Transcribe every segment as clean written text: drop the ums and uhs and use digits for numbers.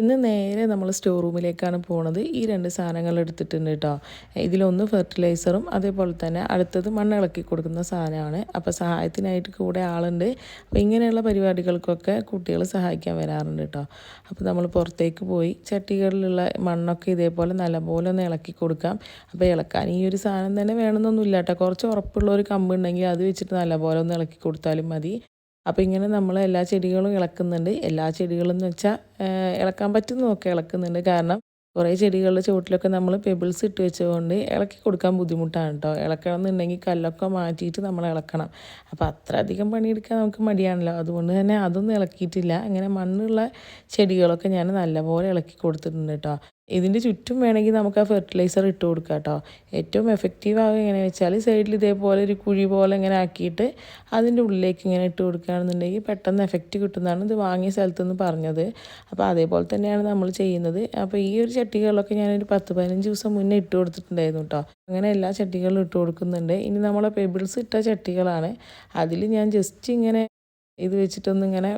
ഇന്ന് നേരെ നമ്മൾ സ്റ്റോർ റൂമിലേക്കാണ് പോണത്. ഈ 2 സാധനങ്ങൾ എടുത്തിട്ടുണ്ട് കേട്ടോ. ഇതിലൊന്ന് ഫെർട്ടിലൈസറും അതേപോലെ തന്നെ അടുത്തത് മണ്ണ് ഇളക്കി കൊടുക്കുന്ന സാധനമാണ്. അപ്പോൾ സഹായത്തിനായിട്ട് കൂടെ ആളുണ്ട്. അപ്പോൾ ഇങ്ങനെയുള്ള പരിപാടികൾക്കൊക്കെ കുട്ടികൾ സഹായിക്കാൻ വരാറുണ്ട് കേട്ടോ. അപ്പോൾ നമ്മൾ പുറത്തേക്ക് പോയി ചട്ടികളിലുള്ള മണ്ണൊക്കെ ഇതേപോലെ നല്ലപോലെ ഒന്ന് ഇളക്കി കൊടുക്കാം. അപ്പോൾ ഇളക്കാൻ ഈ ഒരു സാധനം തന്നെ വേണമെന്നൊന്നുമില്ല കേട്ടോ. കുറച്ച് ഉറപ്പുള്ള ഒരു കമ്പുണ്ടെങ്കിൽ അത് വെച്ചിട്ട് നല്ലപോലെ ഒന്ന് ഇളക്കി കൊടുത്താലും മതി. അപ്പോൾ ഇങ്ങനെ നമ്മൾ എല്ലാ ചെടികളും ഇളക്കുന്നുണ്ട്. എല്ലാ ചെടികളും എന്ന് വെച്ചാൽ ഇളക്കാൻ പറ്റുന്നതൊക്കെ ഇളക്കുന്നുണ്ട്. കാരണം കുറേ ചെടികളുടെ ചുവട്ടിലൊക്കെ നമ്മൾ പെബിൾസ് ഇട്ട് വെച്ചതുകൊണ്ട് ഇളക്കി കൊടുക്കാൻ ബുദ്ധിമുട്ടാണ് കേട്ടോ. ഇളക്കണം എന്നുണ്ടെങ്കിൽ കല്ലൊക്കെ മാറ്റിയിട്ട് നമ്മൾ ഇളക്കണം. അപ്പോൾ അത്ര അധികം പണിയെടുക്കാൻ നമുക്ക് മടിയാണല്ലോ. അതുകൊണ്ട് തന്നെ അതൊന്നും ഇളക്കിയിട്ടില്ല. അങ്ങനെ മണ്ണുള്ള ചെടികളൊക്കെ ഞാൻ നല്ലപോലെ ഇളക്കി കൊടുത്തിട്ടുണ്ട് കേട്ടോ. ഇതിൻ്റെ ചുറ്റും വേണമെങ്കിൽ നമുക്ക് ആ ഫെർട്ടിലൈസർ ഇട്ട് കൊടുക്കാം കേട്ടോ. ഏറ്റവും എഫക്റ്റീവ് ആവുക എങ്ങനെയാണെന്ന് വെച്ചാൽ സൈഡിൽ ഇതേപോലെ ഒരു കുഴി പോലെ ഇങ്ങനെ ആക്കിയിട്ട് അതിൻ്റെ ഉള്ളിലേക്ക് ഇങ്ങനെ ഇട്ട് കൊടുക്കുകയാണെന്നുണ്ടെങ്കിൽ പെട്ടെന്ന് എഫക്റ്റ് കിട്ടുന്നതാണ് ഇത് വാങ്ങിയ സ്ഥലത്തുനിന്ന് പറഞ്ഞത്. അപ്പോൾ അതേപോലെ തന്നെയാണ് നമ്മൾ ചെയ്യുന്നത്. അപ്പോൾ ഈ ഒരു ചട്ടികളിലൊക്കെ ഞാനൊരു 10-15 ദിവസം മുന്നേ ഇട്ട് കൊടുത്തിട്ടുണ്ടായിരുന്നു കേട്ടോ. അങ്ങനെ എല്ലാ ചട്ടികളിലും ഇട്ട് കൊടുക്കുന്നുണ്ട്. ഇനി നമ്മളെ പെബിൾസ് ഇട്ട ചട്ടികളാണ്. അതിൽ ഞാൻ ജസ്റ്റ് ഇങ്ങനെ ഇത് വെച്ചിട്ടൊന്നിങ്ങനെ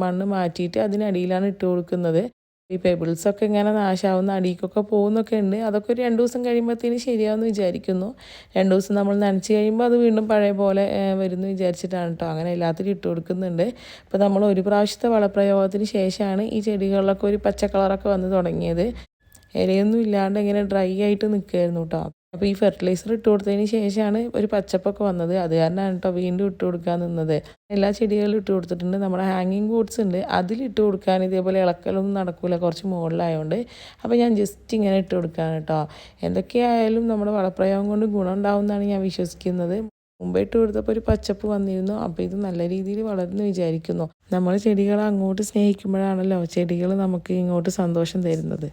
മണ്ണ് മാറ്റിയിട്ട് അതിനടിയിലാണ് ഇട്ട് കൊടുക്കുന്നത്. ഈ പെബിൾസൊക്കെ ഇങ്ങനെ നാശാവുന്ന അടിക്കൊക്കെ പോകുന്നൊക്കെ ഉണ്ട്. അതൊക്കെ ഒരു 2 ദിവസം കഴിയുമ്പോഴത്തേന് ശരിയാവുമെന്ന് വിചാരിക്കുന്നു. 2 ദിവസം നമ്മൾ നനച്ച് കഴിയുമ്പോൾ അത് വീണ്ടും പഴയ പോലെ വരുമെന്ന് വിചാരിച്ചിട്ടാണ് കേട്ടോ അങ്ങനെ എല്ലാത്തിലും ഇട്ട് കൊടുക്കുന്നുണ്ട്. ഇപ്പോൾ നമ്മൾ ഒരു പ്രാവശ്യത്തെ വളപ്രയോഗത്തിന് ശേഷമാണ് ഈ ചെടികളിലൊക്കെ ഒരു പച്ച കളറൊക്കെ വന്ന് തുടങ്ങിയത്. ഇലയൊന്നും ഇല്ലാണ്ട് ഇങ്ങനെ ഡ്രൈ ആയിട്ട് നിൽക്കുമായിരുന്നു കേട്ടോ. അപ്പോൾ ഈ ഫെർട്ടിലൈസർ ഇട്ട് കൊടുത്തതിന് ശേഷമാണ് ഒരു പച്ചപ്പൊക്കെ വന്നത്. അത് കാരണമാണ് കേട്ടോ വീണ്ടും ഇട്ട് കൊടുക്കാൻ നിന്നത്. എല്ലാ ചെടികളിലും ഇട്ട് കൊടുത്തിട്ടുണ്ട്. നമ്മുടെ ഹാങ്ങിങ് ബോർഡ്സ് ഉണ്ട്, അതിലിട്ട് കൊടുക്കാൻ ഇതേപോലെ ഇളക്കലൊന്നും നടക്കില്ല, കുറച്ച് മുകളിലായതുകൊണ്ട്. അപ്പോൾ ഞാൻ ജസ്റ്റ് ഇങ്ങനെ ഇട്ട് കൊടുക്കുകയാണ് കേട്ടോ. എന്തൊക്കെയായാലും നമ്മുടെ വളപ്രയോഗം കൊണ്ട് ഗുണം ഉണ്ടാവുമെന്നാണ് ഞാൻ വിശ്വസിക്കുന്നത്. മുമ്പേ ഇട്ട് കൊടുത്തപ്പോൾ ഒരു പച്ചപ്പ് വന്നിരുന്നു. അപ്പോൾ ഇത് നല്ല രീതിയിൽ വളർന്ന് വിചാരിക്കുന്നു. നമ്മൾ ചെടികളെ അങ്ങോട്ട് സ്നേഹിക്കുമ്പോഴാണല്ലോ ചെടികൾ നമുക്ക് ഇങ്ങോട്ട് സന്തോഷം തരുന്നത്.